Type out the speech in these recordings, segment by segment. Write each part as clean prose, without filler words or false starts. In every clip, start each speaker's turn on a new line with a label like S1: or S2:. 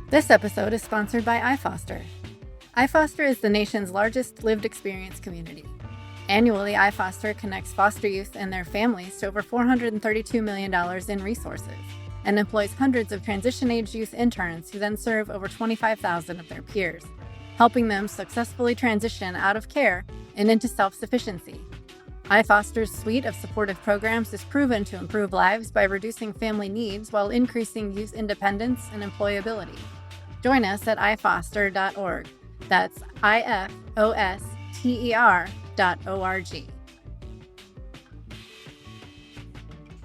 S1: This episode is sponsored by iFoster. iFoster is the nation's largest lived experience community. Annually, iFoster connects foster youth and their families to over $432 million in resources and employs hundreds of transition-age youth interns who then serve over 25,000 of their peers, helping them successfully transition out of care and into self-sufficiency. iFoster's suite of supportive programs is proven to improve lives by reducing family needs while increasing youth independence and employability. Join us at ifoster.org. That's ifoster.org.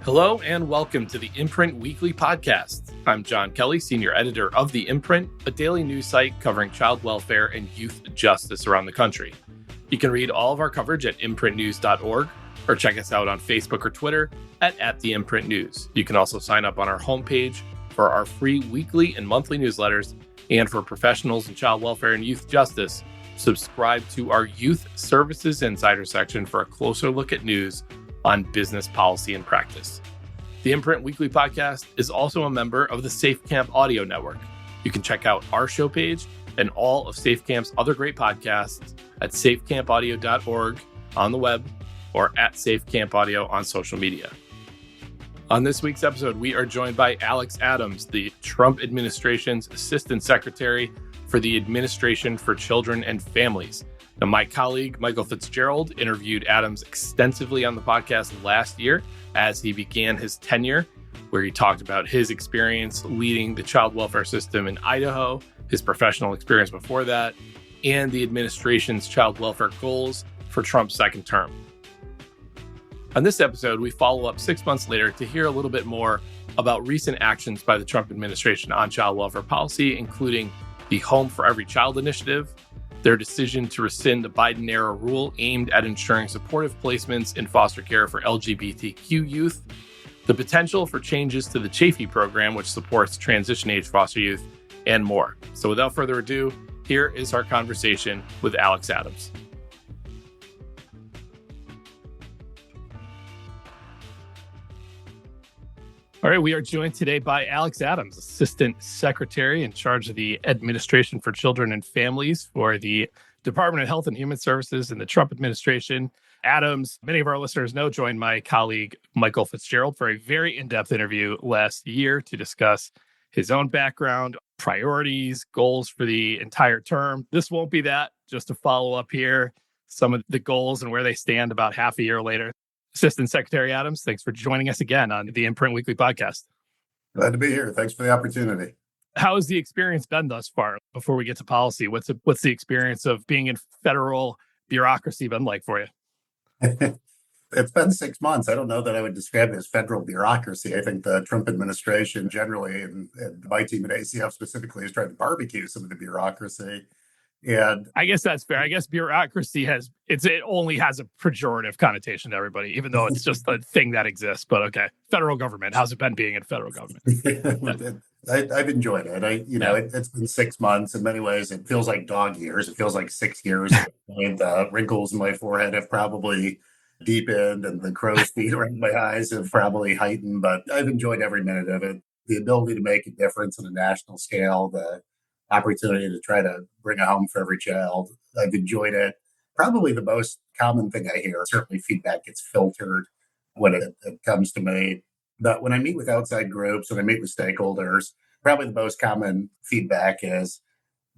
S2: Hello and welcome to the Imprint Weekly Podcast. I'm John Kelly, Senior Editor of The Imprint, a daily news site covering child welfare and youth justice around the country. You can read all of our coverage at imprintnews.org or check us out on Facebook or Twitter at The Imprint News. You can also sign up on our homepage for our free weekly and monthly newsletters, and for professionals in child welfare and youth justice, subscribe to our Youth Services Insider section for a closer look at news on business policy and practice. The Imprint Weekly Podcast is also a member of the Safe Camp Audio Network. You can check out our show page and all of Safe Camp's other great podcasts at safecampaudio.org on the web or at Safe Camp Audio on social media. On this week's episode, we are joined by Alex Adams, the Trump administration's Assistant Secretary for the Administration for Children and Families. Now, my colleague, Michael Fitzgerald, interviewed Adams extensively on the podcast last year as he began his tenure, where he talked about his experience leading the child welfare system in Idaho, his professional experience before that, and the administration's child welfare goals for Trump's second term. On this episode, we follow up 6 months later to hear a little bit more about recent actions by the Trump administration on child welfare policy, including the Home for Every Child initiative, their decision to rescind the Biden-era rule aimed at ensuring supportive placements in foster care for LGBTQ youth, the potential for changes to the Chafee program, which supports transition-age foster youth, and more. So without further ado, here is our conversation with Alex Adams. All right, we are joined today by Alex Adams, Assistant Secretary in charge of the Administration for Children and Families for the Department of Health and Human Services in the Trump administration. Adams, many of our listeners know, joined my colleague Michael Fitzgerald for a very in-depth interview last year to discuss his own background, priorities, goals for the entire term. This won't be that, just to follow up here, some of the goals and where they stand about half a year later. Assistant Secretary Adams, thanks for joining us again on the Imprint Weekly Podcast.
S3: Glad to be here. Thanks for the opportunity.
S2: How has the experience been thus far? Before we get to policy, what's the experience of being in federal bureaucracy been like for you?
S3: It's been 6 months. I don't know that I would describe it as federal bureaucracy. I think the Trump administration generally, and my team at ACF specifically, is trying to barbecue some of the bureaucracy. And
S2: I guess that's fair. I guess bureaucracy it only has a pejorative connotation to everybody, even though it's just a thing that exists. But okay, federal government. How's it been being in federal government?
S3: I've enjoyed it. It's been 6 months. In many ways, it feels like dog years. It feels like 6 years. And the wrinkles in my forehead have probably deepened, and the crow's feet around my eyes have probably heightened. But I've enjoyed every minute of it. The ability to make a difference on a national scale, the opportunity to try to bring a home for every child. I've enjoyed it. Probably the most common thing I hear, certainly feedback gets filtered when it comes to me. But when I meet with outside groups, when I meet with stakeholders, probably the most common feedback is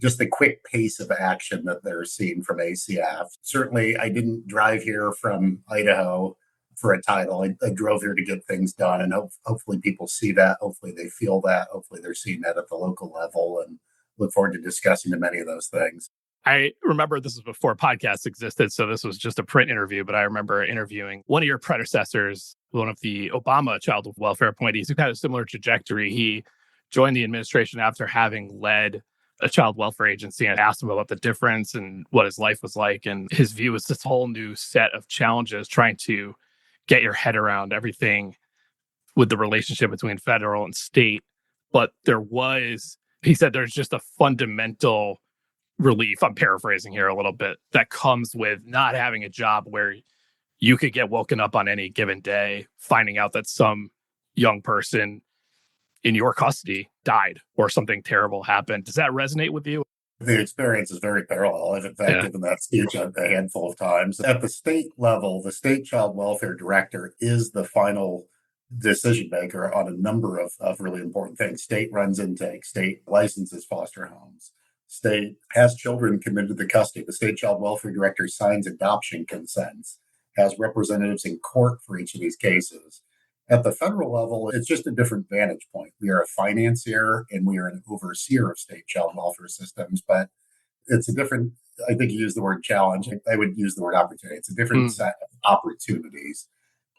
S3: just the quick pace of action that they're seeing from ACF. Certainly, I didn't drive here from Idaho for a title. I drove here to get things done, and hopefully people see that. Hopefully they feel that. Hopefully they're seeing that at the local level, and look forward to discussing many of those things.
S2: I remember this was before podcasts existed, so this was just a print interview, but I remember interviewing one of your predecessors, one of the Obama child welfare appointees who had a similar trajectory. He joined the administration after having led a child welfare agency, and asked him about the difference and what his life was like. And his view was this whole new set of challenges, trying to get your head around everything with the relationship between federal and state. But he said there's just a fundamental relief, I'm paraphrasing here a little bit, that comes with not having a job where you could get woken up on any given day, finding out that some young person in your custody died or something terrible happened. Does that resonate with you?
S3: The experience is very parallel. I've, in fact, given that speech a handful of times. At the state level, the state child welfare director is the final decision maker on a number of really important things. State runs intake, state licenses foster homes, state has children committed to the custody. The state child welfare director signs adoption consents, has representatives in court for each of these cases. At the federal level, it's just a different vantage point. We are a financier and we are an overseer of state child welfare systems, but it's a different, I think you used the word challenge. I would use the word opportunity. It's a different set of opportunities.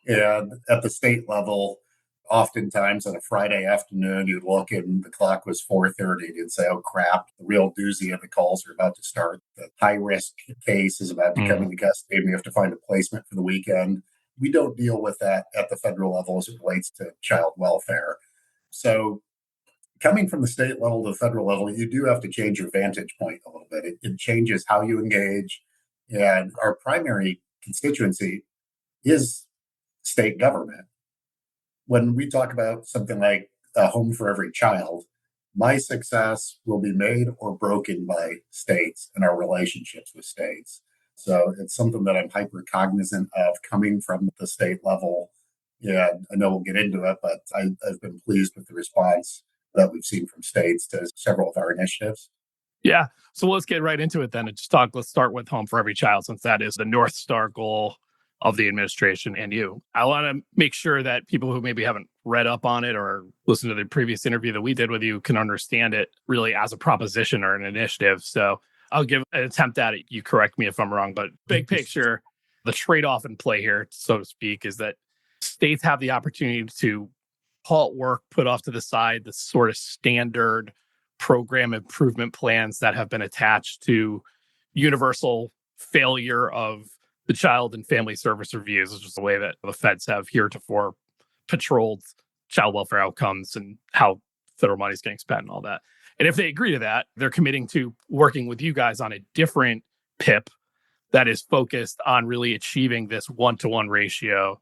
S3: And at the state level, oftentimes on a Friday afternoon, you'd look and the clock was 4:30 and you'd say, oh crap, the real doozy of the calls are about to start. The high risk case is about to come into custody and we have to find a placement for the weekend. We don't deal with that at the federal level as it relates to child welfare. So coming from the state level to the federal level, you do have to change your vantage point a little bit. It changes how you engage. And our primary constituency is state government. When we talk about something like a home for every child, my success will be made or broken by states and our relationships with states. So it's something that I'm hyper cognizant of coming from the state level. And I know we'll get into it, but I've been pleased with the response that we've seen from states to several of our initiatives.
S2: Yeah. So let's get right into it then and let's start with Home for Every Child, since that is the North Star goal of the administration and you. I want to make sure that people who maybe haven't read up on it or listened to the previous interview that we did with you can understand it really as a proposition or an initiative. So I'll give an attempt at it. You correct me if I'm wrong, but big picture, the trade-off in play here, so to speak, is that states have the opportunity to halt work, put off to the side the sort of standard program improvement plans that have been attached to universal failure of the child and family service reviews, which is the way that the feds have heretofore patrolled child welfare outcomes and how federal money is getting spent and all that. And if they agree to that, they're committing to working with you guys on a different PIP that is focused on really achieving this 1-to-1 ratio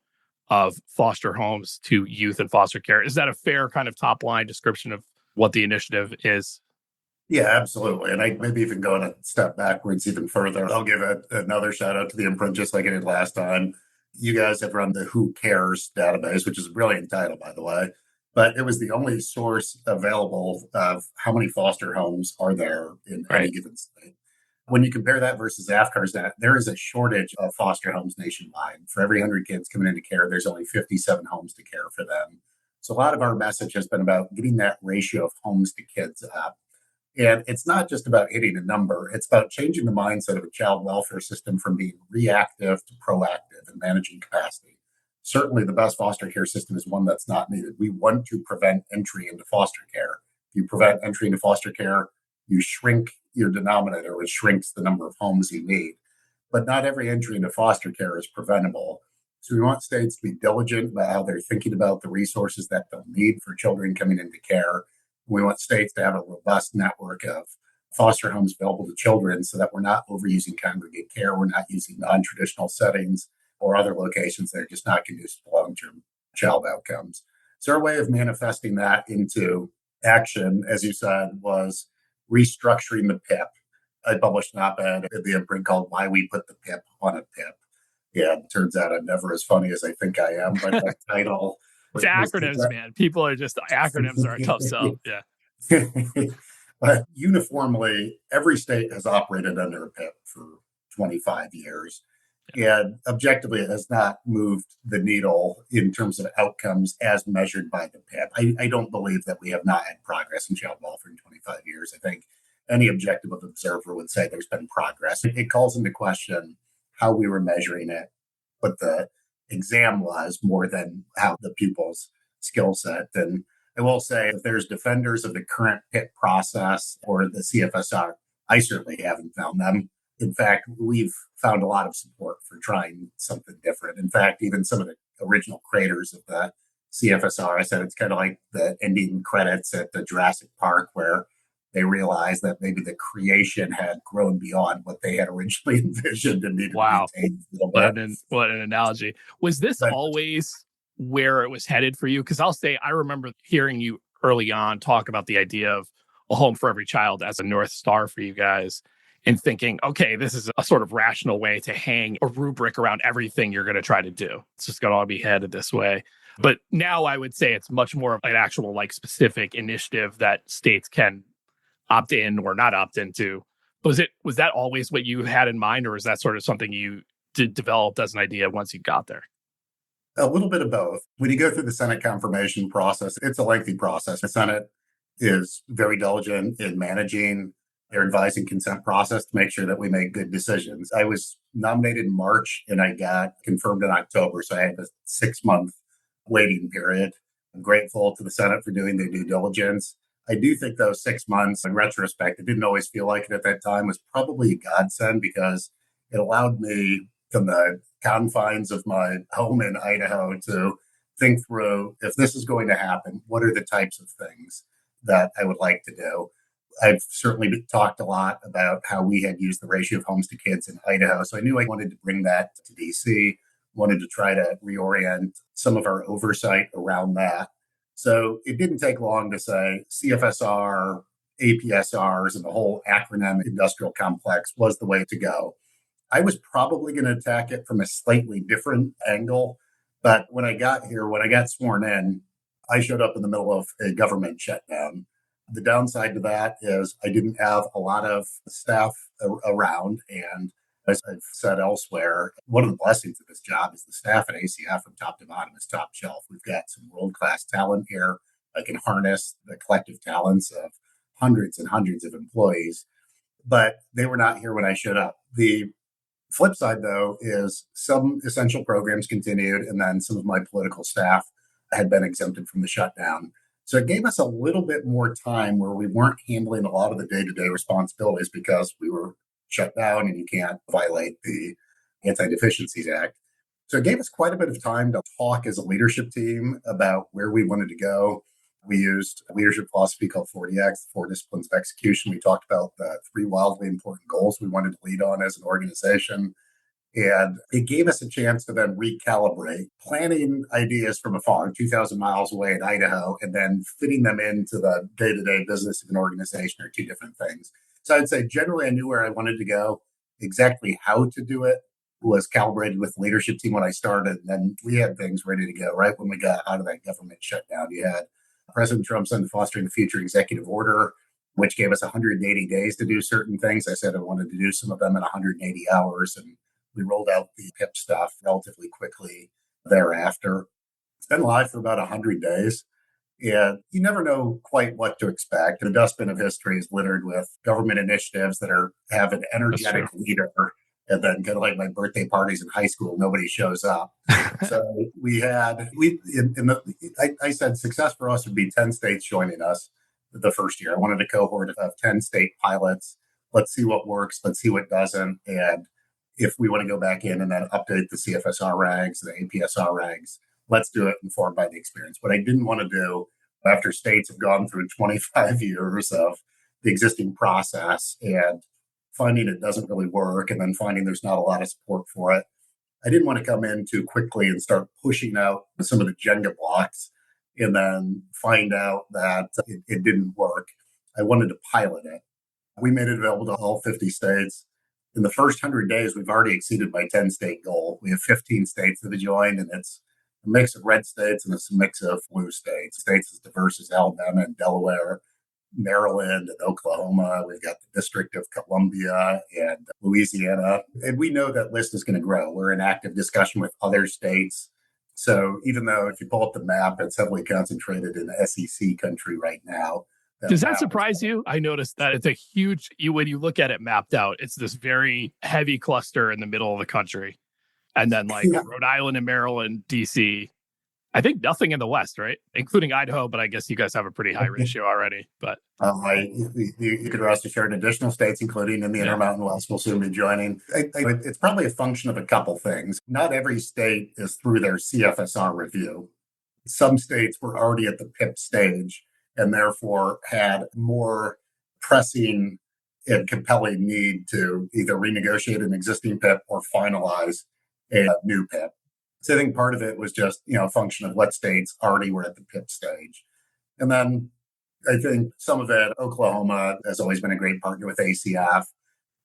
S2: of foster homes to youth and foster care. Is that a fair kind of top line description of what the initiative is?
S3: Yeah, absolutely. And I maybe even going a step backwards even further. I'll give another shout out to the imprint, just like I did last time. You guys have run the Who Cares database, which is a brilliant title, by the way. But it was the only source available of how many foster homes are there in any given state. When you compare that versus AFCAR's, there is a shortage of foster homes nationwide. For every 100 kids coming into care, there's only 57 homes to care for them. So a lot of our message has been about getting that ratio of homes to kids up. And it's not just about hitting a number. It's about changing the mindset of a child welfare system from being reactive to proactive and managing capacity. Certainly, the best foster care system is one that's not needed. We want to prevent entry into foster care. If you prevent entry into foster care, you shrink your denominator, which shrinks the number of homes you need. But not every entry into foster care is preventable. So we want states to be diligent about how they're thinking about the resources that they'll need for children coming into care. We want states to have a robust network of foster homes available to children so that we're not overusing congregate care. We're not using non-traditional settings or other locations that are just not conducive to long-term child outcomes. So our way of manifesting that into action, as you said, was restructuring the PIP. I published an op-ed at the imprint called Why We Put the PIP on a PIP. Yeah, it turns out I'm never as funny as I think I am, but that title...
S2: It's acronyms, man. People are just, acronyms are a tough sell. Yeah.
S3: But uniformly, every state has operated under a PIP for 25 years. And objectively, it has not moved the needle in terms of outcomes as measured by the PIP. I don't believe that we have not had progress in child welfare in 25 years. I think any objective observer would say there's been progress. It calls into question how we were measuring it, but the exam was more than how the pupil's skill set. And I will say, if there's defenders of the current PIP process or the CFSR, I certainly haven't found them. In fact, we've found a lot of support for trying something different. In fact, even some of the original creators of the CFSR, I said it's kind of like the ending credits at the Jurassic Park, where they realized that maybe the creation had grown beyond what they had originally envisioned and needed to be changed a little bit.
S2: What an analogy. Was this always where it was headed for you? Because I'll say, I remember hearing you early on talk about the idea of a home for every child as a North Star for you guys and thinking, okay, this is a sort of rational way to hang a rubric around everything you're going to try to do. It's just going to all be headed this way. But now I would say it's much more of an actual like specific initiative that states can opt in or not opt into. Was that always what you had in mind, or is that sort of something you did develop as an idea once you got there?
S3: A little bit of both. When you go through the Senate confirmation process, it's a lengthy process. The Senate is very diligent in managing their advising consent process to make sure that we make good decisions. I was nominated in March and I got confirmed in October. So I had a 6-month waiting period. I'm grateful to the Senate for doing their due diligence. I do think those 6 months, in retrospect, it didn't always feel like it at that time, was probably a godsend because it allowed me from the confines of my home in Idaho to think through, if this is going to happen, what are the types of things that I would like to do? I've certainly talked a lot about how we had used the ratio of homes to kids in Idaho. So I knew I wanted to bring that to DC, wanted to try to reorient some of our oversight around that. So it didn't take long to say CFSR, APSRs, and the whole acronym industrial complex was the way to go. I was probably going to attack it from a slightly different angle. But when I got here, when I got sworn in, I showed up in the middle of a government shutdown. The downside to that is I didn't have a lot of staff around. And as I've said elsewhere, one of the blessings of this job is the staff at ACF from top to bottom is top shelf. We've got some world-class talent here. I can harness the collective talents of hundreds and hundreds of employees, but they were not here when I showed up. The flip side, though, is some essential programs continued, and then some of my political staff had been exempted from the shutdown. So it gave us a little bit more time where we weren't handling a lot of the day-to-day responsibilities because we were shut down and you can't violate the Anti-Deficiencies Act. So it gave us quite a bit of time to talk as a leadership team about where we wanted to go. We used a leadership philosophy called 40X, 4 Disciplines of Execution. We talked about the 3 wildly important goals we wanted to lead on as an organization. And it gave us a chance to then recalibrate planning ideas from afar, 2,000 miles away in Idaho, and then fitting them into the day-to-day business of an organization are 2 different things. So I'd say generally I knew where I wanted to go. Exactly how to do it was calibrated with the leadership team when I started. And then we had things ready to go right when we got out of that government shutdown. You had President Trump signed the Fostering the Future executive order, which gave us 180 days to do certain things. I said I wanted to do some of them in 180 hours. And we rolled out the PIP stuff relatively quickly thereafter. It's been live for about 100 days. And you never know quite what to expect. The dustbin of history is littered with government initiatives that have an energetic leader. And then kind of like my birthday parties in high school, nobody shows up. So I said success for us would be 10 states joining us the first year. I wanted a cohort of 10 state pilots. Let's see what works. Let's see what doesn't. And if we want to go back in and then update the CFSR regs, the APSR regs, let's do it informed by the experience. What I didn't want to do after states have gone through 25 years of the existing process and finding it doesn't really work and then finding there's not a lot of support for it, I didn't want to come in too quickly and start pushing out some of the Jenga blocks and then find out that it didn't work. I wanted to pilot it. We made it available to all 50 states. In the first 100 days, we've already exceeded my 10-state goal. We have 15 states that have joined, and it's a mix of red states and it's a mix of blue states. States as diverse as Alabama and Delaware, Maryland and Oklahoma. We've got the District of Columbia and Louisiana. And we know that list is going to grow. We're in active discussion with other states. So even though if you pull up the map, it's heavily concentrated in SEC country right now.
S2: Does that surprise you? I noticed that it's a huge, when you look at it mapped out, it's this very heavy cluster in the middle of the country. And then like Rhode Island and Maryland, DC, I think nothing in the West, right? Including Idaho, but I guess you guys have a pretty high ratio already. But
S3: you could rest assured additional states, including in the Intermountain West, will soon be joining. It's probably a function of a couple things. Not every state is through their CFSR review. Some states were already at the PIP stage and therefore had more pressing and compelling need to either renegotiate an existing PIP or finalize a new PIP. So I think part of it was just, a function of what states already were at the PIP stage. And then I think some of it, Oklahoma has always been a great partner with ACF.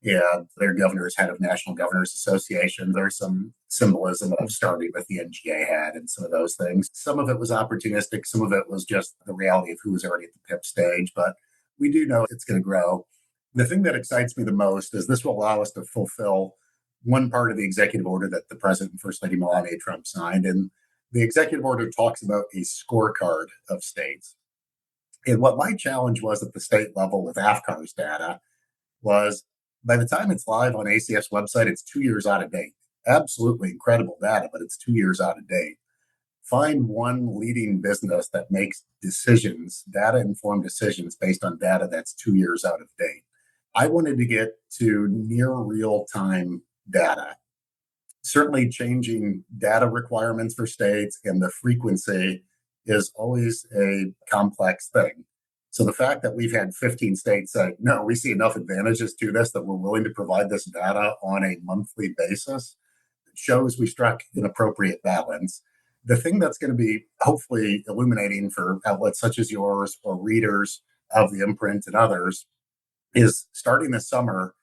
S3: And their governor's head of National Governors Association. There's some symbolism of starting with the NGA had and some of those things. Some of it was opportunistic. Some of it was just the reality of who was already at the PIP stage. But we do know it's going to grow. The thing that excites me the most is this will allow us to fulfill one part of the executive order that the President and First Lady Melania Trump signed. And the executive order talks about a scorecard of states. And what my challenge was at the state level with AFCAR's data was by the time it's live on ACF's website, it's 2 years out of date. Absolutely incredible data, but it's 2 years out of date. Find one leading business that makes decisions, data-informed decisions based on data that's 2 years out of date. I wanted to get to near real-time data. Certainly changing data requirements for states and the frequency is always a complex thing. So the fact that we've had 15 states say, no, we see enough advantages to this that we're willing to provide this data on a monthly basis shows we struck an appropriate balance. The thing that's going to be hopefully illuminating for outlets such as yours or readers of the imprint and others is starting this summer,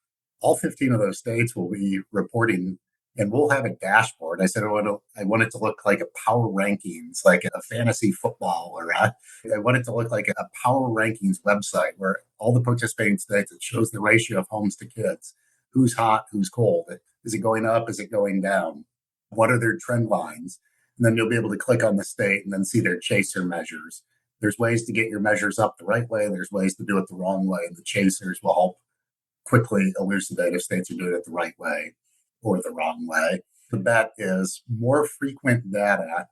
S3: all 15 of those states will be reporting and we'll have a dashboard. I said, I want it to look like a power rankings, like a fantasy football, or I want it to look like a power rankings website where all the participating states, it shows the ratio of homes to kids. Who's hot, who's cold? Is it going up? Is it going down? What are their trend lines? And then you'll be able to click on the state and then see their chaser measures. There's ways to get your measures up the right way. There's ways to do it the wrong way. And the chasers will help quickly elucidate if states are doing it the right way or the wrong way. The bet is more frequent data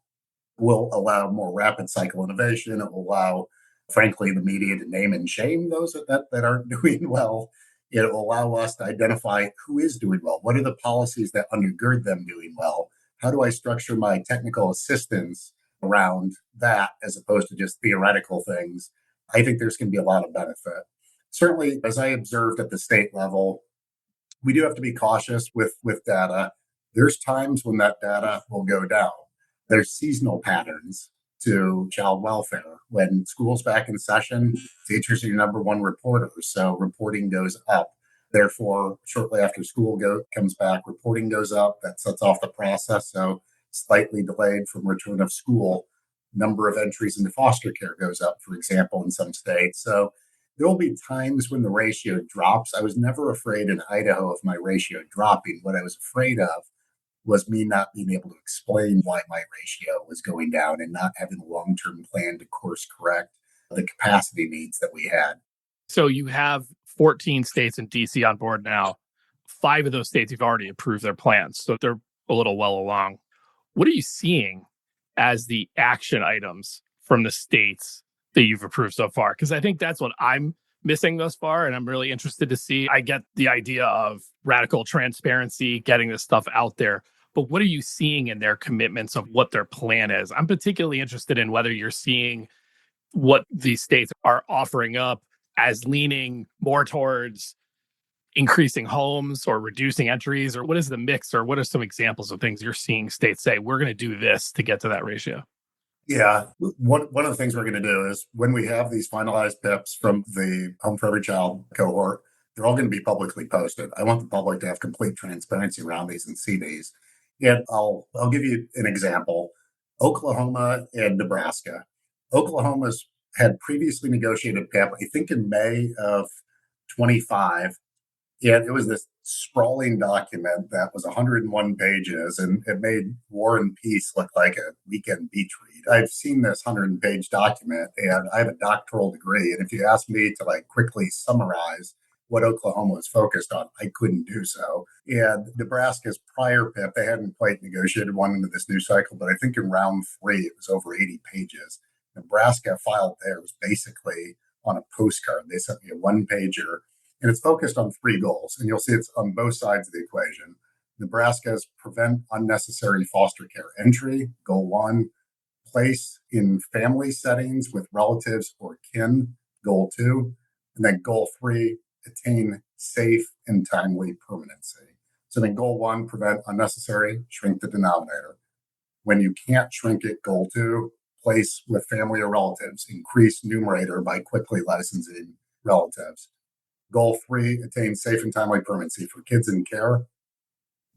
S3: will allow more rapid cycle innovation. It will allow, frankly, the media to name and shame those that aren't doing well. It will allow us to identify who is doing well. What are the policies that undergird them doing well? How do I structure my technical assistance around that as opposed to just theoretical things? I think there's going to be a lot of benefit. Certainly, as I observed at the state level, we do have to be cautious with data. There's times when that data will go down. There's seasonal patterns to child welfare. When school's back in session, teachers are your number one reporters, so reporting goes up. Therefore, shortly after school comes back, reporting goes up. That sets off the process. So slightly delayed from return of school, number of entries into foster care goes up, for example, in some states. So there will be times when the ratio drops. I was never afraid in Idaho of my ratio dropping. What I was afraid of was me not being able to explain why my ratio was going down and not having a long-term plan to course correct the capacity needs that we had.
S2: So you have 14 states and DC on board now. 5 of those states you've already approved their plans, so they're a little well along. What are you seeing as the action items from the states that you've approved so far? Because I think that's what I'm missing thus far, and I'm really interested to see. I get the idea of radical transparency, getting this stuff out there, but what are you seeing in their commitments of what their plan is? I'm particularly interested in whether you're seeing what these states are offering up as leaning more towards increasing homes or reducing entries, or what is the mix, or what are some examples of things you're seeing states say, we're going to do this to get to that ratio?
S3: Yeah. One of the things we're going to do is when we have these finalized PIPs from the Home for Every Child cohort, they're all going to be publicly posted. I want the public to have complete transparency around these and see these. And I'll give you an example. Oklahoma and Nebraska. Oklahoma's had previously negotiated PIP, I think in May of 25. And it was this sprawling document that was 101 pages, and it made War and Peace look like a weekend beach read. I've seen this 100-page document, and I have a doctoral degree. And if you ask me to quickly summarize what Oklahoma was focused on, I couldn't do so. And Nebraska's prior PIP, they hadn't quite negotiated one into this new cycle, but I think in round 3, it was over 80 pages. Nebraska filed theirs basically on a postcard. They sent me a one-pager. And it's focused on 3 goals, and you'll see it's on both sides of the equation. Nebraska's prevent unnecessary foster care entry, goal 1, place in family settings with relatives or kin, goal 2, and then goal 3, attain safe and timely permanency. So then goal 1, prevent unnecessary, shrink the denominator. When you can't shrink it, goal 2, place with family or relatives, increase numerator by quickly licensing relatives. Goal 3, attain safe and timely permanency for kids in care.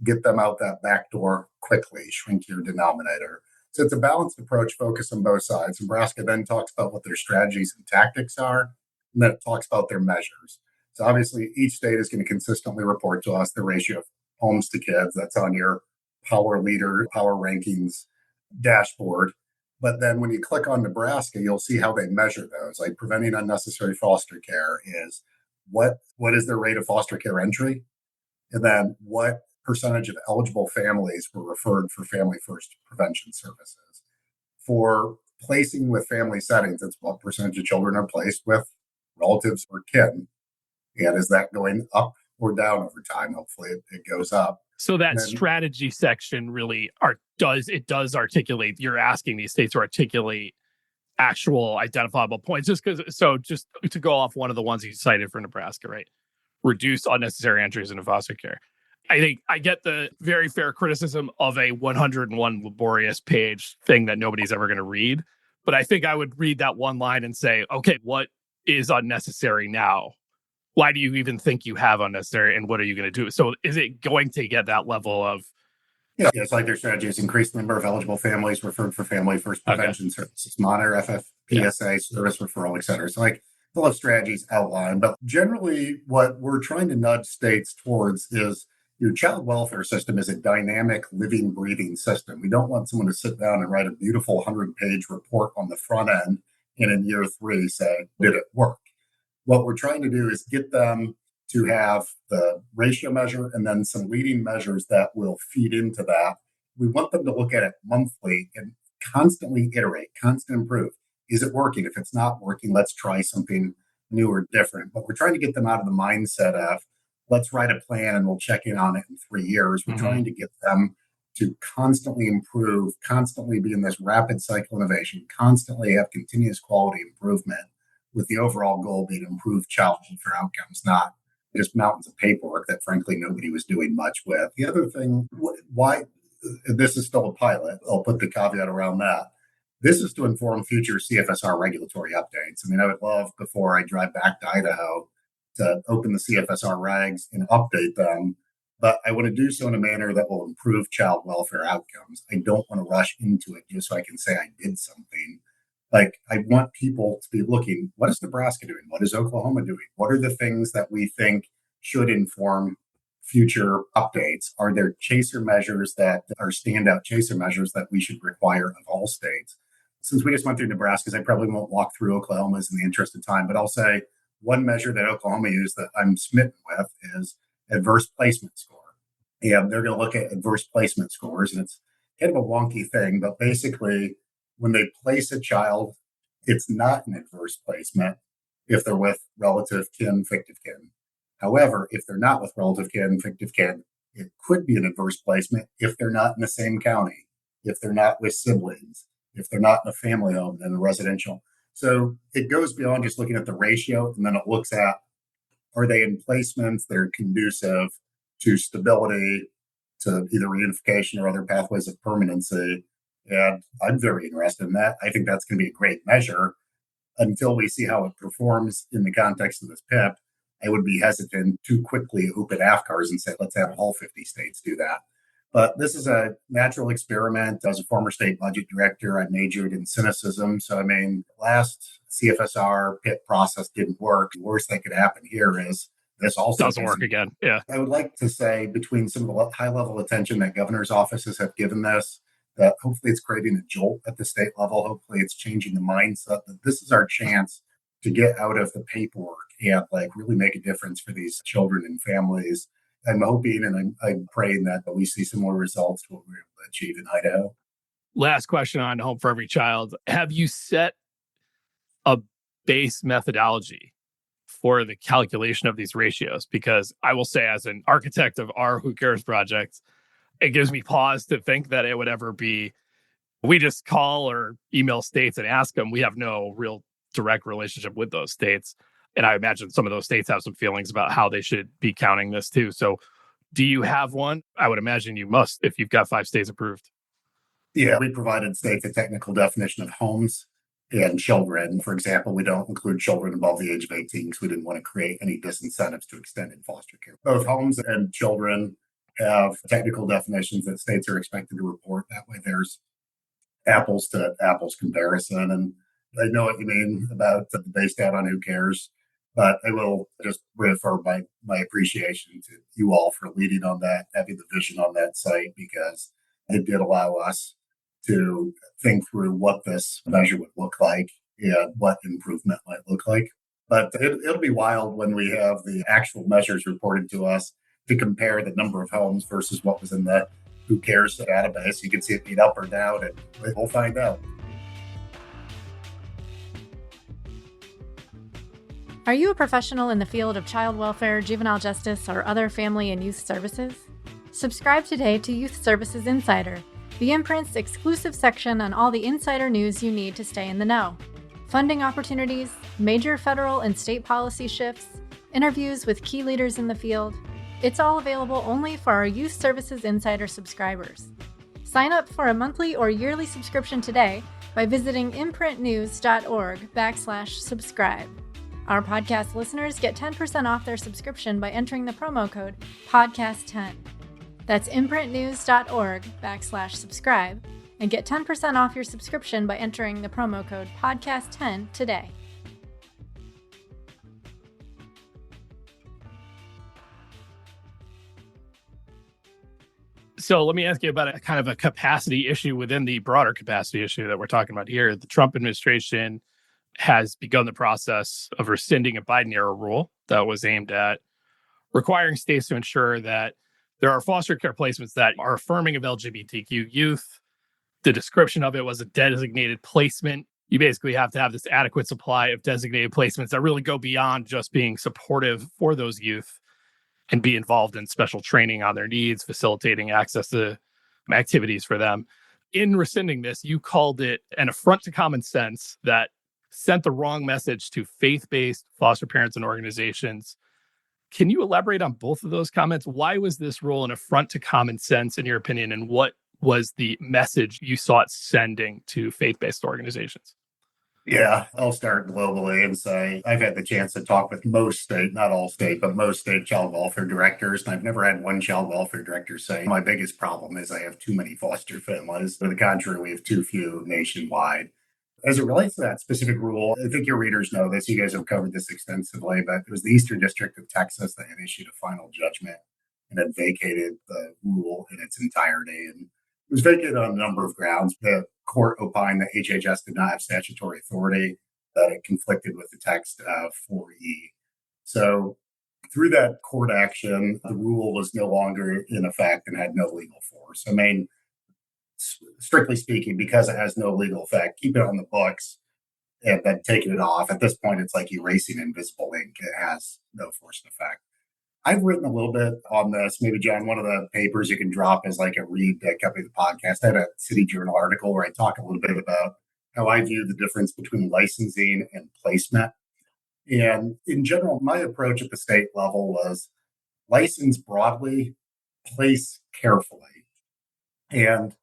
S3: Get them out that back door quickly, shrink your denominator. So it's a balanced approach, focus on both sides. Nebraska then talks about what their strategies and tactics are, and then it talks about their measures. So obviously, each state is going to consistently report to us the ratio of homes to kids. That's on your power leader, power rankings dashboard. But then when you click on Nebraska, you'll see how they measure those. Like preventing unnecessary foster care is what is their rate of foster care entry? And then what percentage of eligible families were referred for family first prevention services? For placing with family settings, it's what percentage of children are placed with relatives or kin. And is that going up or down over time? Hopefully it goes up.
S2: So that strategy section really does articulate, you're asking these states to articulate actual identifiable points. Just to go off one of the ones you cited for Nebraska, right? Reduce unnecessary entries into foster care. I think I get the very fair criticism of a 101 laborious page thing that nobody's ever going to read. But I think I would read that one line and say, okay, what is unnecessary now? Why do you even think you have unnecessary, and what are you going to do? So is it going to get that level of...
S3: Yeah, it's like their strategy is increase the number of eligible families referred for family first prevention services, monitor FFPSA, service referral, et cetera. So like they'll have strategies outlined, but generally what we're trying to nudge states towards is your child welfare system is a dynamic, living, breathing system. We don't want someone to sit down and write a beautiful 100-page report on the front end and in year 3 say, did it work? What we're trying to do is get them to have the ratio measure and then some leading measures that will feed into that. We want them to look at it monthly and constantly iterate, constant improve. Is it working? If it's not working, let's try something new or different. But we're trying to get them out of the mindset of, let's write a plan and we'll check in on it in 3 years. We're trying to get them to constantly improve, constantly be in this rapid cycle innovation, constantly have continuous quality improvement, with the overall goal being improved child welfare outcomes, not just mountains of paperwork that frankly nobody was doing much with. The other thing, why this is still a pilot, I'll put the caveat around that. This is to inform future CFSR regulatory updates. I mean, I would love before I drive back to Idaho to open the CFSR regs and update them, but I want to do so in a manner that will improve child welfare outcomes. I don't want to rush into it just so I can say I did something. Like, I want people to be looking, what is Nebraska doing? What is Oklahoma doing? What are the things that we think should inform future updates? Are there chaser measures that are standout chaser measures that we should require of all states? Since we just went through Nebraska's, I probably won't walk through Oklahoma's in the interest of time, but I'll say one measure that Oklahoma used that I'm smitten with is adverse placement score. And they're going to look at adverse placement scores, and it's kind of a wonky thing, but basically, when they place a child, it's not an adverse placement if they're with relative kin, fictive kin. However, if they're not with relative kin, fictive kin, it could be an adverse placement if they're not in the same county, if they're not with siblings, if they're not in a family home and a residential. So it goes beyond just looking at the ratio, and then it looks at, are they in placements that are conducive to stability, to either reunification or other pathways of permanency? And I'm very interested in that. I think that's going to be a great measure. Until we see how it performs in the context of this PIP, I would be hesitant to quickly open AFCARs and say, let's have all 50 states do that. But this is a natural experiment. As a former state budget director, I majored in cynicism. So, I mean, last CFSR PIP process didn't work. The worst that could happen here is this also
S2: doesn't work again. Yeah.
S3: I would like to say, between some of the high-level attention that governor's offices have given this, that hopefully it's creating a jolt at the state level. Hopefully it's changing the mindset that this is our chance to get out of the paperwork and like really make a difference for these children and families. I'm hoping and I'm praying that we see similar results to what we were able to achieve in Idaho.
S2: Last question on Home for Every Child. Have you set a base methodology for the calculation of these ratios? Because I will say, as an architect of our Who Cares project, it gives me pause to think that it would ever be, we just call or email states and ask them. We have no real direct relationship with those states. And I imagine some of those states have some feelings about how they should be counting this too. So do you have one? I would imagine you must if you've got 5 states approved.
S3: Yeah, we provided states a technical definition of homes and children. For example, we don't include children above the age of 18 because we didn't want to create any disincentives to extend in foster care. Both homes and children have technical definitions that states are expected to report. That way there's apples to apples comparison. And I know what you mean about based out on who cares, but I will just reaffirm my appreciation to you all for leading on that, having the vision on that site, because it did allow us to think through what this measure would look like and what improvement might look like. But it'll be wild when we have the actual measures reported to us to compare the number of homes versus what was in the who cares database. You can see it beat up or down, and we'll find out.
S1: Are you a professional in the field of child welfare, juvenile justice, or other family and youth services? Subscribe today to Youth Services Insider, the imprint's exclusive section on all the insider news you need to stay in the know. Funding opportunities, major federal and state policy shifts, interviews with key leaders in the field. It's all available only for our Youth Services Insider subscribers. Sign up for a monthly or yearly subscription today by visiting imprintnews.org/subscribe. Our podcast listeners get 10% off their subscription by entering the promo code PODCAST10. That's imprintnews.org/subscribe and get 10% off your subscription by entering the promo code PODCAST10 today.
S2: So let me ask you about a kind of a capacity issue within the broader capacity issue that we're talking about here. The Trump administration has begun the process of rescinding a Biden-era rule that was aimed at requiring states to ensure that there are foster care placements that are affirming of LGBTQ youth. The description of it was a designated placement. You basically have to have this adequate supply of designated placements that really go beyond just being supportive for those youth and be involved in special training on their needs, facilitating access to activities for them. In rescinding this, you called it an affront to common sense that sent the wrong message to faith-based foster parents and organizations. Can you elaborate on both of those comments? Why was this rule an affront to common sense, in your opinion, and what was the message you saw it sending to faith-based organizations?
S3: Yeah, I'll start globally and say I've had the chance to talk with most state, not all state, but most state child welfare directors. And I've never had one child welfare director say, my biggest problem is I have too many foster families. To the contrary, we have too few nationwide. As it relates to that specific rule, I think your readers know this. You guys have covered this extensively, but it was the Eastern District of Texas that had issued a final judgment and had vacated the rule in its entirety. And it was vacated on a number of grounds. The court opined that HHS did not have statutory authority, that it conflicted with the text of 4E. So through that court action, the rule was no longer in effect and had no legal force. I mean, strictly speaking, because it has no legal effect, keep it on the books and then taking it off. At this point, it's like erasing invisible ink. It has no force and effect. I've written a little bit on this. Maybe, John, one of the papers you can drop as like a read that accompanied the podcast. I had a City Journal article where I talk a little bit about how I view the difference between licensing and placement. And in general, my approach at the state level was license broadly, place carefully. And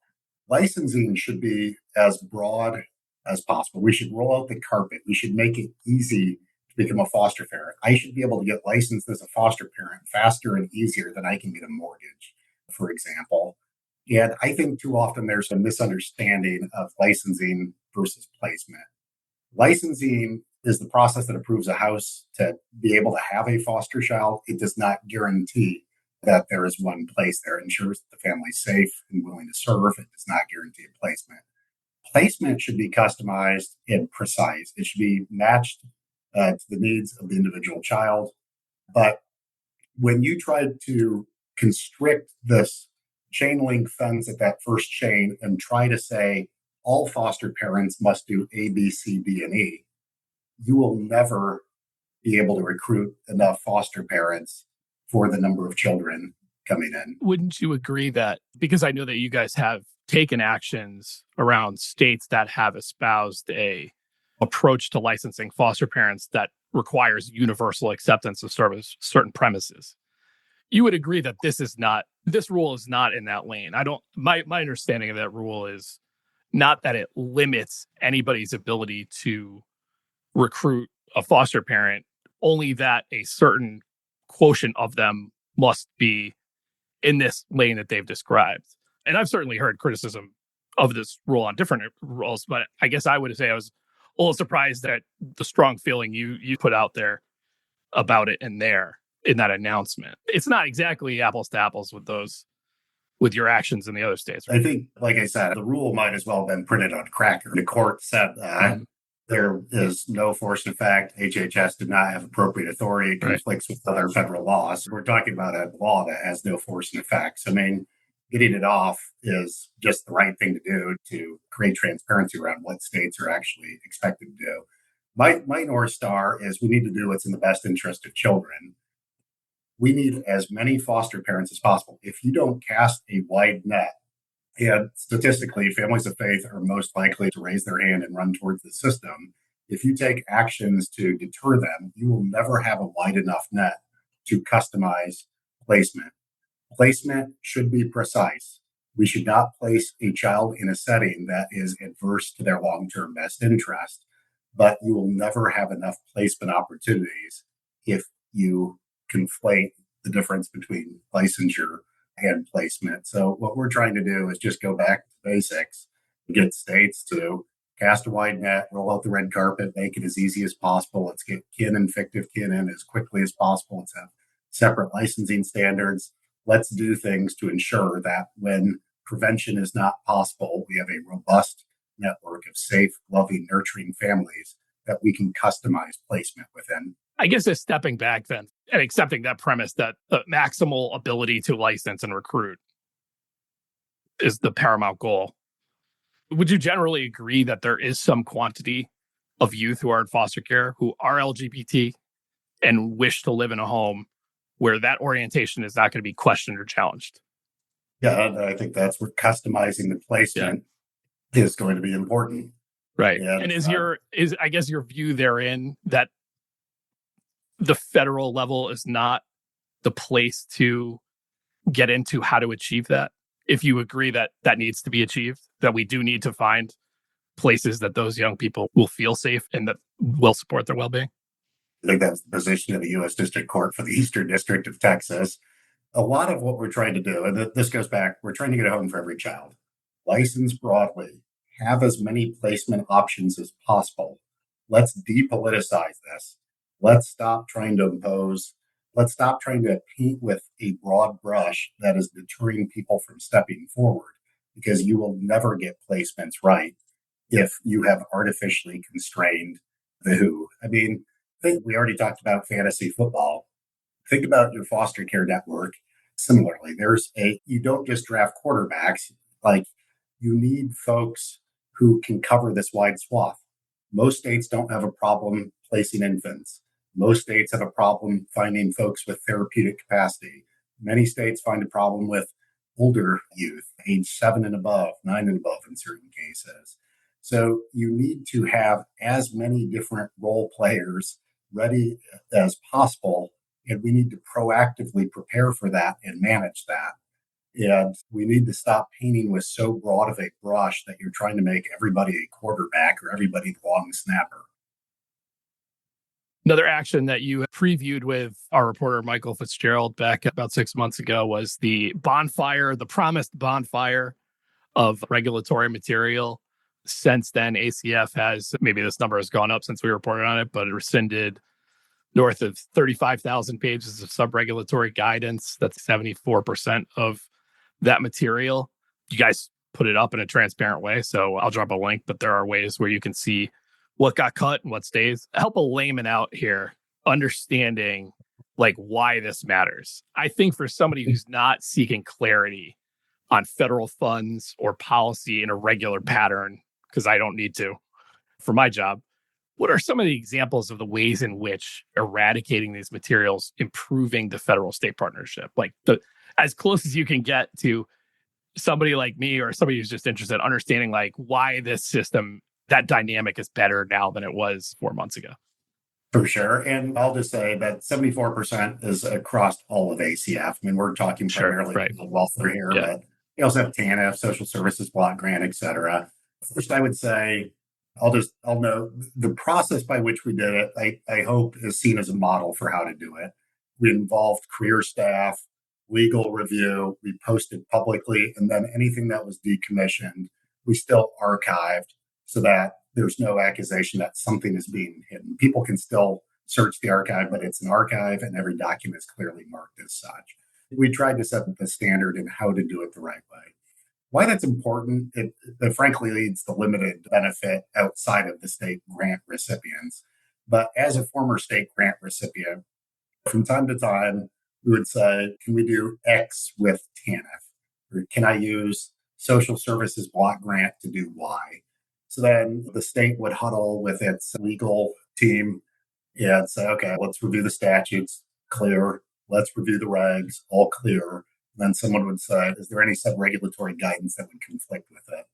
S3: licensing should be as broad as possible. We should roll out the carpet. We should make it easy to become a foster parent. I should be able to get licensed as a foster parent faster and easier than I can get a mortgage, for example. And I think too often there's a misunderstanding of licensing versus placement. Licensing is the process that approves a house to be able to have a foster child. It does not guarantee that there is one place there. It ensures that the family is safe and willing to serve. It does not guarantee a placement. Placement should be customized and precise. It should be matched to the needs of the individual child. But when you try to constrict this chain link fence at that first chain and try to say all foster parents must do A, B, C, D, and E, you will never be able to recruit enough foster parents for the number of children coming in.
S2: Wouldn't you agree that, because I know that you guys have taken actions around states that have espoused a approach to licensing foster parents that requires universal acceptance of certain premises. You would agree that this rule is not in that lane. My understanding of that rule is not that it limits anybody's ability to recruit a foster parent, only that a certain quotient of them must be in this lane that they've described. And I've certainly heard criticism of this rule on different roles, but I guess I would say I was a little surprised at the strong feeling you put out there about it in that announcement. It's not exactly apples to apples with your actions in the other states.
S3: I think, like I said, the rule might as well have been printed on cracker. The court said that there is no force in effect. HHS did not have appropriate authority. It conflicts with other federal laws. We're talking about a law that has no force in effect. So, I mean, getting it off is just the right thing to do to create transparency around what states are actually expected to do. My North Star is we need to do what's in the best interest of children. We need as many foster parents as possible. If you don't cast a wide net, and statistically, families of faith are most likely to raise their hand and run towards the system. If you take actions to deter them, you will never have a wide enough net to customize placement. Placement should be precise. We should not place a child in a setting that is adverse to their long-term best interest, but you will never have enough placement opportunities if you conflate the difference between licensure and placement. So what we're trying to do is just go back to basics, get states to cast a wide net, roll out the red carpet, make it as easy as possible. Let's get kin and fictive kin in as quickly as possible. Let's have separate licensing standards. Let's do things to ensure that when prevention is not possible, we have a robust network of safe, loving, nurturing families that we can customize placement within.
S2: I guess just stepping back then and accepting that premise that the maximal ability to license and recruit is the paramount goal. Would you generally agree that there is some quantity of youth who are in foster care who are LGBT and wish to live in a home where that orientation is not going to be questioned or challenged?
S3: Yeah, I think that's where customizing the placement is going to be important.
S2: Right. And is I guess your view therein that the federal level is not the place to get into how to achieve that? If you agree that that needs to be achieved, that we do need to find places that those young people will feel safe and that will support their well-being?
S3: I think that's the position of the U.S. District Court for the Eastern District of Texas. A lot of what we're trying to do, and this goes back, we're trying to get a home for every child. License broadly, have as many placement options as possible. Let's depoliticize this. Let's stop trying to impose, let's stop trying to paint with a broad brush that is deterring people from stepping forward, because you will never get placements right if you have artificially constrained the who. I mean, we already talked about fantasy football. Think about your foster care network. Similarly, you don't just draft quarterbacks. Like, you need folks who can cover this wide swath. Most states don't have a problem placing infants. Most states have a problem finding folks with therapeutic capacity. Many states find a problem with older youth, age 7 and above, 9 and above in certain cases. So you need to have as many different role players ready as possible, and we need to proactively prepare for that and manage that. And we need to stop painting with so broad of a brush that you're trying to make everybody a quarterback or everybody the long snapper.
S2: Another action that you previewed with our reporter, Michael Fitzgerald, back about 6 months ago was the promised bonfire of regulatory material. Since then, ACF has, maybe this number has gone up since we reported on it, but it rescinded north of 35,000 pages of sub-regulatory guidance. That's 74% of that material. You guys put it up in a transparent way, so I'll drop a link, but there are ways where you can see what got cut and what stays. Help a layman out here understanding like why this matters. I think for somebody who's not seeking clarity on federal funds or policy in a regular pattern, because I don't need to for my job, what are some of the examples of the ways in which eradicating these materials, improving the federal-state partnership, like as close as you can get to somebody like me or somebody who's just interested in understanding like why this system, that dynamic is better now than it was 4 months ago?
S3: For sure. And I'll just say that 74% is across all of ACF. I mean, we're talking primarily about welfare here, but you also have TANF, social services block grant, et cetera. First, I would say, I'll know the process by which we did it, I hope is seen as a model for how to do it. We involved career staff, legal review, we posted publicly, and then anything that was decommissioned, we still archived so that there's no accusation that something is being hidden. People can still search the archive, but it's an archive and every document is clearly marked as such. We tried to set the standard in how to do it the right way. Why that's important, it frankly leads to limited benefit outside of the state grant recipients. But as a former state grant recipient, from time to time, we would say, can we do X with TANF? Or can I use social services block grant to do Y? So then the state would huddle with its legal team and say, okay, let's review the statutes, clear. Let's review the regs, all clear. Then someone would say, is there any sub-regulatory guidance that would conflict with it?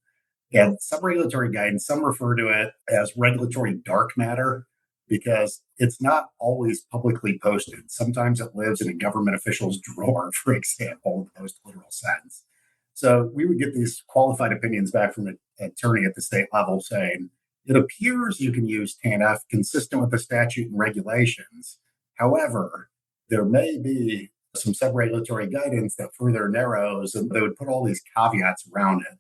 S3: And sub-regulatory guidance, some refer to it as regulatory dark matter because it's not always publicly posted. Sometimes it lives in a government official's drawer, for example, in the most literal sense. So we would get these qualified opinions back from an attorney at the state level saying, it appears you can use TANF consistent with the statute and regulations. However, there may be some sub-regulatory guidance that further narrows, and they would put all these caveats around it.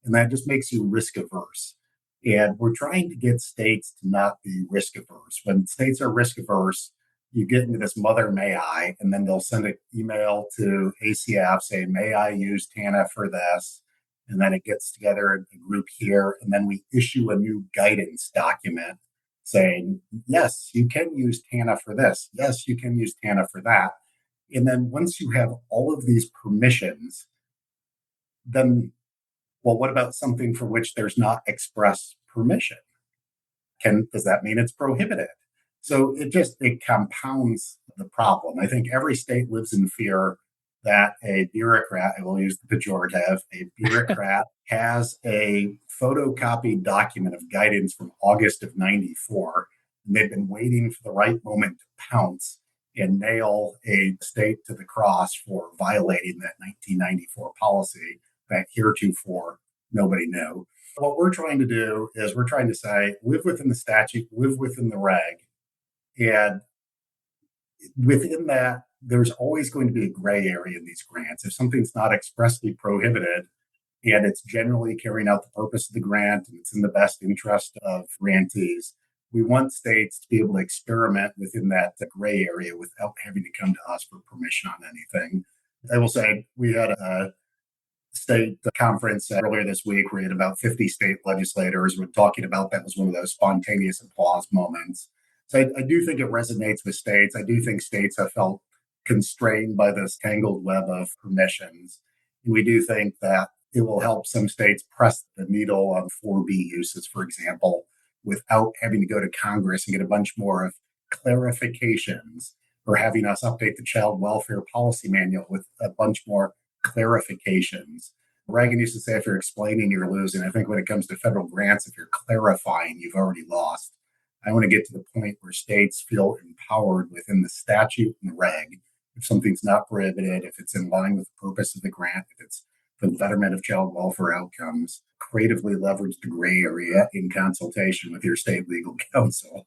S3: And that just makes you risk averse. And we're trying to get states to not be risk averse. When states are risk averse, you get into this mother may I, and then they'll send an email to ACF saying, may I use TANF for this? And then it gets together a group here, and then we issue a new guidance document saying, yes, you can use TANF for this. Yes, you can use TANF for that. And then once you have all of these permissions, then, well, what about something for which there's not express permission? Does that mean it's prohibited? So it compounds the problem. I think every state lives in fear that a bureaucrat, I will use the pejorative, a bureaucrat has a photocopied document of guidance from August of 94, and they've been waiting for the right moment to pounce and nail a state to the cross for violating that 1994 policy that heretofore nobody knew. What we're trying to do is we're trying to say, live within the statute, live within the reg. And within that, there's always going to be a gray area in these grants. If something's not expressly prohibited and it's generally carrying out the purpose of the grant and it's in the best interest of grantees, we want states to be able to experiment within that gray area without having to come to us for permission on anything. I will say we had a state conference earlier this week where we had about 50 state legislators were talking about that was one of those spontaneous applause moments. So I do think it resonates with states. I do think states have felt constrained by this tangled web of permissions. And we do think that it will help some states press the needle on 4B uses, for example, without having to go to Congress and get a bunch more of clarifications, or having us update the child welfare policy manual with a bunch more clarifications. Reagan used to say, if you're explaining, you're losing. I think when it comes to federal grants, if you're clarifying, you've already lost. I want to get to the point where states feel empowered within the statute and the reg. If something's not prohibited, if it's in line with the purpose of the grant, if it's for the betterment of child welfare outcomes, creatively leverage the gray area in consultation with your state legal counsel.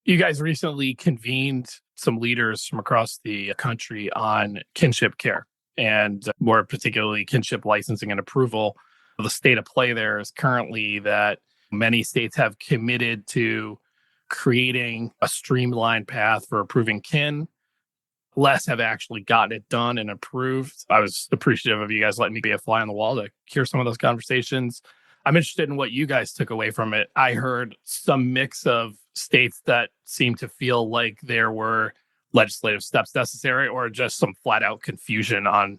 S2: You guys recently convened some leaders from across the country on kinship care and more particularly kinship licensing and approval. The state of play there is currently that many states have committed to creating a streamlined path for approving kin. Less have actually gotten it done and approved. I was appreciative of you guys letting me be a fly on the wall to hear some of those conversations. I'm interested in what you guys took away from it. I heard some mix of states that seemed to feel like there were legislative steps necessary or just some flat out confusion on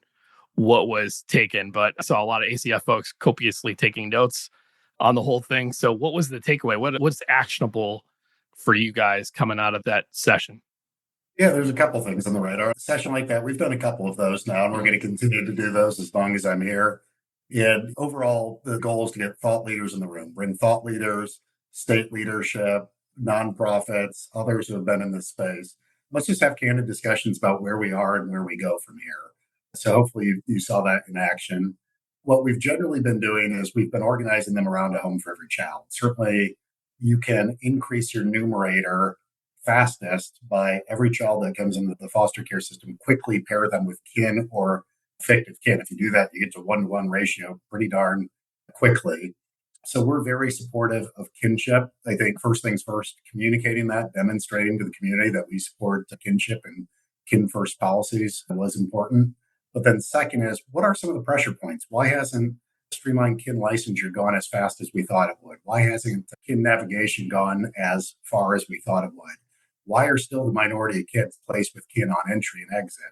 S2: what was taken. But I saw a lot of ACF folks copiously taking notes on the whole thing. So what was the takeaway? What's actionable for you guys coming out of that session?
S3: Yeah, there's a couple things on the radar. A session like that, we've done a couple of those now, and we're going to continue to do those as long as I'm here. And overall, the goal is to get thought leaders in the room, bring thought leaders, state leadership, nonprofits, others who have been in this space. Let's just have candid discussions about where we are and where we go from here. So hopefully you saw that in action. What we've generally been doing is we've been organizing them around a home for every child. Certainly, you can increase your numerator fastest by every child that comes into the foster care system, quickly pair them with kin or fictive kin. If you do that, you get to 1-to-1 ratio pretty darn quickly. So we're very supportive of kinship. I think first things first, communicating that, demonstrating to the community that we support kinship and kin first policies was important. But then second is, what are some of the pressure points? Why hasn't streamlined kin licensure gone as fast as we thought it would? Why hasn't kin navigation gone as far as we thought it would? Why are still the minority of kids placed with kin on entry and exit?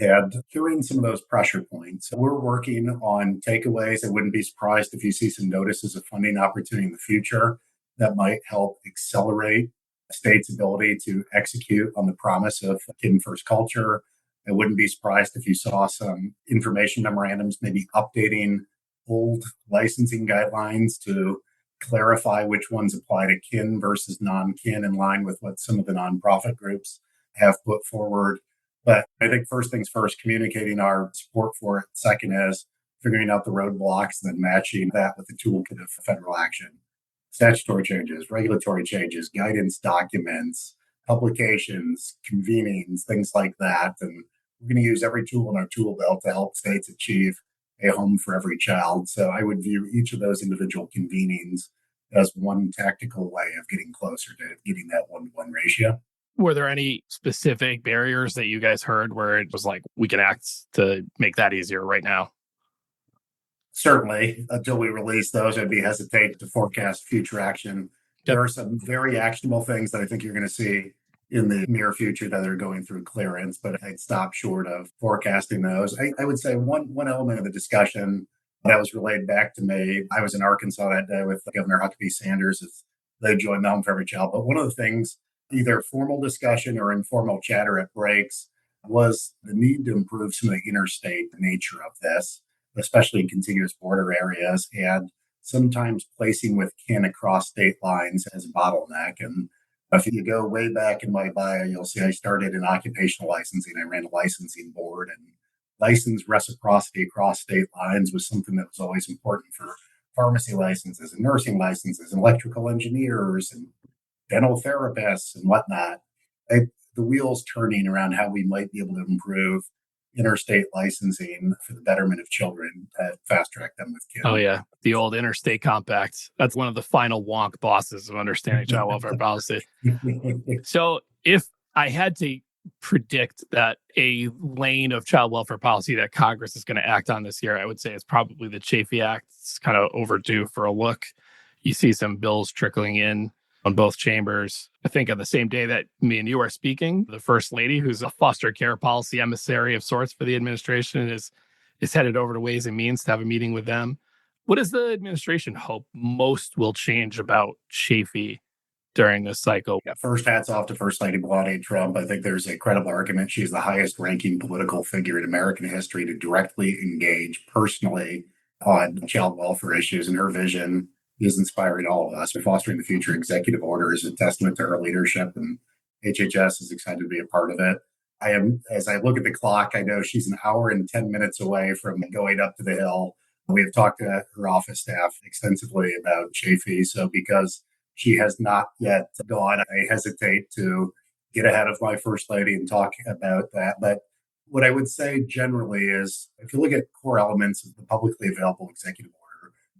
S3: And hearing some of those pressure points, we're working on takeaways. I wouldn't be surprised if you see some notices of funding opportunity in the future that might help accelerate a state's ability to execute on the promise of kin first culture. I wouldn't be surprised if you saw some information memorandums, maybe updating old licensing guidelines to clarify which ones apply to kin versus non-kin in line with what some of the nonprofit groups have put forward. But I think first things first, communicating our support for it. Second is figuring out the roadblocks and then matching that with the toolkit of federal action. Statutory changes, regulatory changes, guidance documents, publications, convenings, things like that. And we're going to use every tool in our tool belt to help states achieve a home for every child. So I would view each of those individual convenings as one tactical way of getting closer to getting that 1-to-1 ratio.
S2: Were there any specific barriers that you guys heard where it was like, we can act to make that easier right now?
S3: Certainly, until we release those, I'd be hesitant to forecast future action. There are some very actionable things that I think you're going to see in the near future that are going through clearance, but I'd stop short of forecasting those. I would say one element of the discussion that was relayed back to me, I was in Arkansas that day with Governor Huckabee Sanders as they joined the Home for Every Child. But one of the things, either formal discussion or informal chatter at breaks, was the need to improve some of the interstate nature of this, especially in contiguous border areas, and sometimes placing with kin across state lines as a bottleneck. And if you go way back in my bio, you'll see I started in occupational licensing. I ran a licensing board, and license reciprocity across state lines was something that was always important for pharmacy licenses and nursing licenses and electrical engineers and dental therapists and whatnot. The wheels turning around how we might be able to improve interstate licensing for the betterment of children, fast track them with kids.
S2: Oh, yeah. The old interstate compact. That's one of the final wonk bosses of understanding child welfare policy. So if I had to predict that a lane of child welfare policy that Congress is going to act on this year, I would say it's probably the Chafee Act. It's kind of overdue for a look. You see some bills trickling in on both chambers. I think on the same day that me and you are speaking, the First Lady, who's a foster care policy emissary of sorts for the administration, is headed over to Ways and Means to have a meeting with them. What does the administration hope most will change about Chafee during this cycle?
S3: Yeah, first, hats off to First Lady Melania Trump. I think there's a credible argument she's the highest ranking political figure in American history to directly engage personally on child welfare issues, and her vision is inspiring all of us. Fostering the Future executive order is a testament to her leadership, and HHS is excited to be a part of it. As I look at the clock, I know she's an hour and 10 minutes away from going up to the Hill. We have talked to her office staff extensively about Chafee. So because she has not yet gone, I hesitate to get ahead of my First Lady and talk about that. But what I would say generally is, if you look at core elements of the publicly available executive order,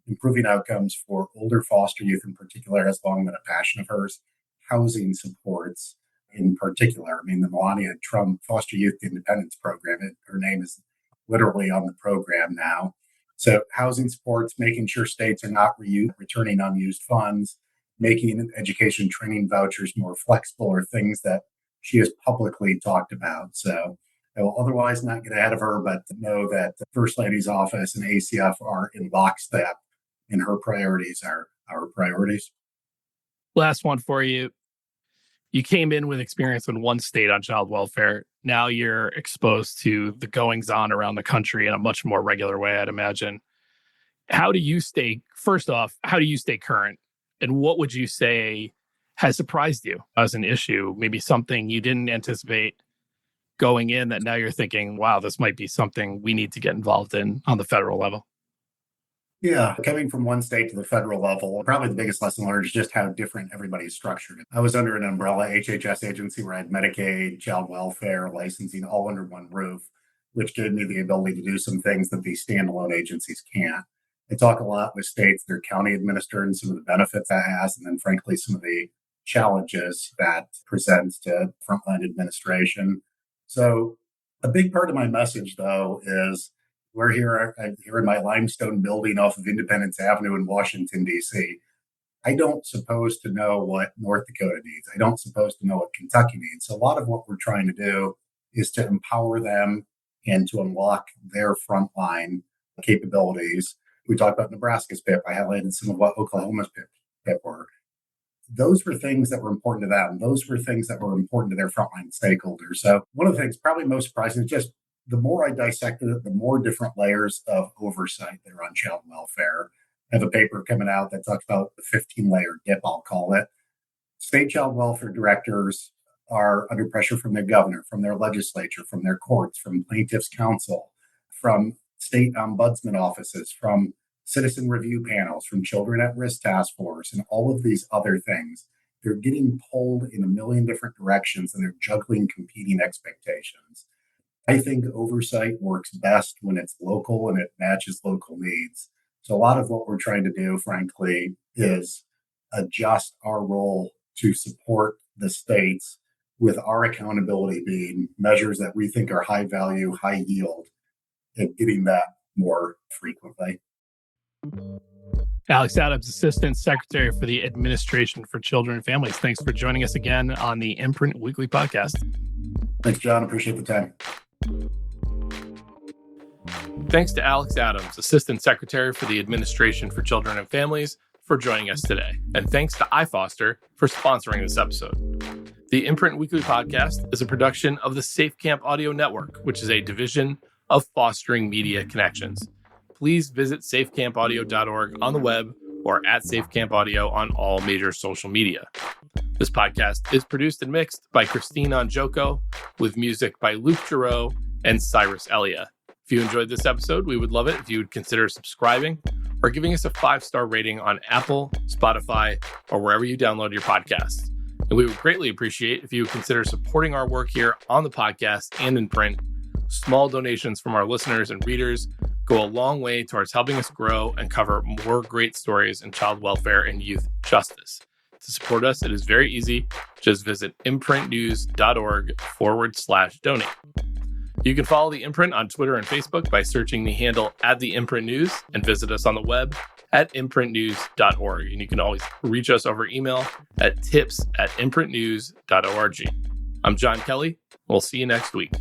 S3: improving outcomes for older foster youth in particular has long been a passion of hers. Housing supports in particular. I mean, the Melania Trump Foster Youth Independence Program, her name is literally on the program now. So housing supports, making sure states are not returning unused funds, making education training vouchers more flexible, are things that she has publicly talked about. So I will otherwise not get ahead of her, but know that the First Lady's office and ACF are in lockstep, and her priorities are our priorities.
S2: Last one for you. You came in with experience in one state on child welfare. Now you're exposed to the goings on around the country in a much more regular way, I'd imagine. How do you stay current? And what would you say has surprised you as an issue? Maybe something you didn't anticipate going in that now you're thinking, wow, this might be something we need to get involved in on the federal level.
S3: Yeah, coming from one state to the federal level, probably the biggest lesson learned is just how different everybody's structured. I was under an umbrella HHS agency where I had Medicaid, child welfare, licensing all under one roof, which gave me the ability to do some things that these standalone agencies can't. I talk a lot with states that are county administered and some of the benefits that has, and then frankly, some of the challenges that presents to frontline administration. So a big part of my message, though, is we're here in my limestone building off of Independence Avenue in Washington, D.C. I don't suppose to know what North Dakota needs. I don't suppose to know what Kentucky needs. So a lot of what we're trying to do is to empower them and to unlock their frontline capabilities. We talked about Nebraska's PIP. I highlighted some of what Oklahoma's PIP were. Those were things that were important to them. Those were things that were important to their frontline stakeholders. So one of the things probably most surprising is just the more I dissected it, the more different layers of oversight that are on child welfare. I have a paper coming out that talks about the 15-layer dip, I'll call it. State child welfare directors are under pressure from their governor, from their legislature, from their courts, from plaintiffs' counsel, from state ombudsman offices, from citizen review panels, from children at risk task force, and all of these other things. They're getting pulled in a million different directions and they're juggling competing expectations. I think oversight works best when it's local and it matches local needs. So a lot of what we're trying to do, frankly, is adjust our role to support the states with our accountability being measures that we think are high value, high yield, and getting that more frequently.
S2: Alex Adams, Assistant Secretary for the Administration for Children and Families. Thanks for joining us again on the Imprint Weekly Podcast.
S3: Thanks, John. Appreciate the time.
S2: Thanks to Alex Adams, Assistant Secretary for the Administration for Children and Families, for joining us today. And thanks to iFoster for sponsoring this episode. The Imprint Weekly Podcast is a production of the Safe Camp Audio Network, which is a division of Fostering Media Connections. Please visit safecampaudio.org on the web or at SafeCampAudio on all major social media. This podcast is produced and mixed by Christine Anjoko, with music by Luke Giroux and Cyrus Elia. If you enjoyed this episode, we would love it if you would consider subscribing or giving us a 5-star rating on Apple, Spotify, or wherever you download your podcasts. And we would greatly appreciate if you would consider supporting our work here on the podcast and in print. Small donations from our listeners and readers go a long way towards helping us grow and cover more great stories in child welfare and youth justice. To support us, it is very easy. Just visit imprintnews.org/donate. You can follow The Imprint on Twitter and Facebook by searching the handle @TheImprintNews and visit us on the web at imprintnews.org. And you can always reach us over email at tips@imprintnews.org. I'm John Kelly. We'll see you next week.